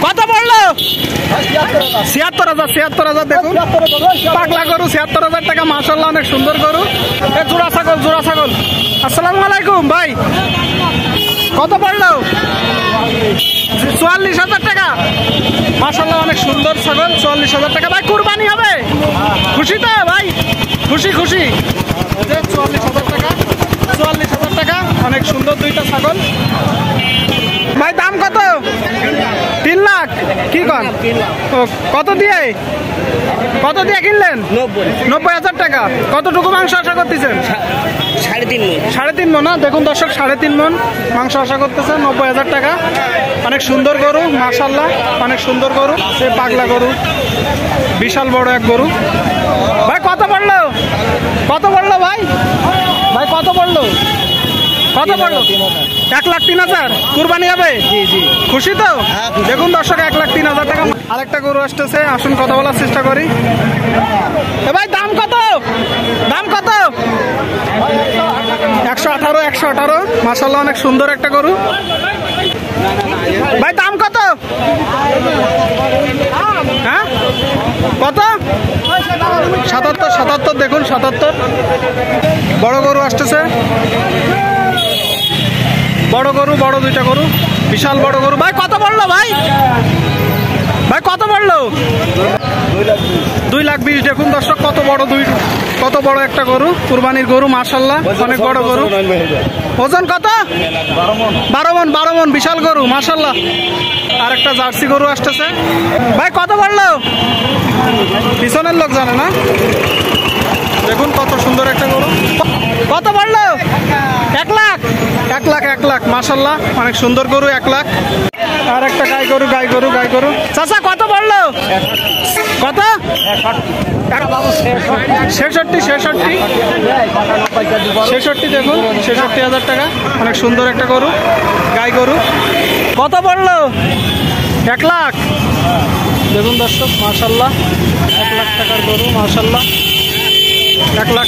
কত পড়লো? 76,000 দেখুন পাগলা গরু 76,000 টাকা মাশাআল্লাহ অনেক সুন্দর গরু। জোড়া ছাগল। আসসালামু আলাইকুম ভাই, কত পড়লো? 44,000 টাকা মাশাআল্লাহ অনেক সুন্দর ছাগল। 44,000 টাকা ভাই, কুরবানি হবে? খুশি তো ভাই? খুশি 44,000 টাকা অনেক সুন্দর দুইটা ছাগল। ভাই দাম কত? 3 লাখ। কি কন? কত দিয়ে কিনলেন? 90,000 টাকা। কতটুকু মাংস আশা করতেছেন? 3.5 মন। দেখুন দর্শক 3.5 মন মাংস আশা করতেছেন। 90,000 টাকা অনেক সুন্দর গরু মাশাআল্লাহ, অনেক সুন্দর গরু। সে পাগলা গরু, বিশাল বড় এক গরু। ভাই কত পড়লো ভাই? কত পড়লো? 1,03,000। কুরবানি হবে? খুশি তো? দেখুন দর্শক 1,03,000 টাকা। আরেকটা গরু আসতেছে, আসুন কথা বলার চেষ্টা করি। ভাই দাম কত? 118 মাশাআল্লাহ অনেক সুন্দর একটা গরু। ভাই দাম কত? হ্যাঁ কত? 77 দেখুন 77। বড় গরু আসতেছে, বড় দুইটা গরু, বিশাল বড় গরু। ভাই কত পড়লো ভাই? কত পড়লো? 2,20,000। দেখুন দর্শক কত বড় একটা গরু, কুরবানির গরু মাশাআল্লাহ অনেক বড় গরু। ওজন কত? 12 মন বিশাল গরু মাশাআল্লাহ। আর একটা জার্সি গরু আসতেছে। ভাই কত পড়লো? পিছনের লোক জানে না। দেখুন কত সুন্দর একটা গরু। কত পড়লো? 1 লাখ মাশাআল্লাহ অনেক সুন্দর গরু। 1 লাখ। আর একটা গাই গরু। চাচা কত পড়লো? কত? 66 দেখুন 66,000 টাকা অনেক সুন্দর একটা গরু, গাই গরু। কত পড়লো? 1 লাখ। দেখুন দর্শক মাশাআল্লাহ 1 লাখ টাকার গরু মাশাআল্লাহ। 1 লাখ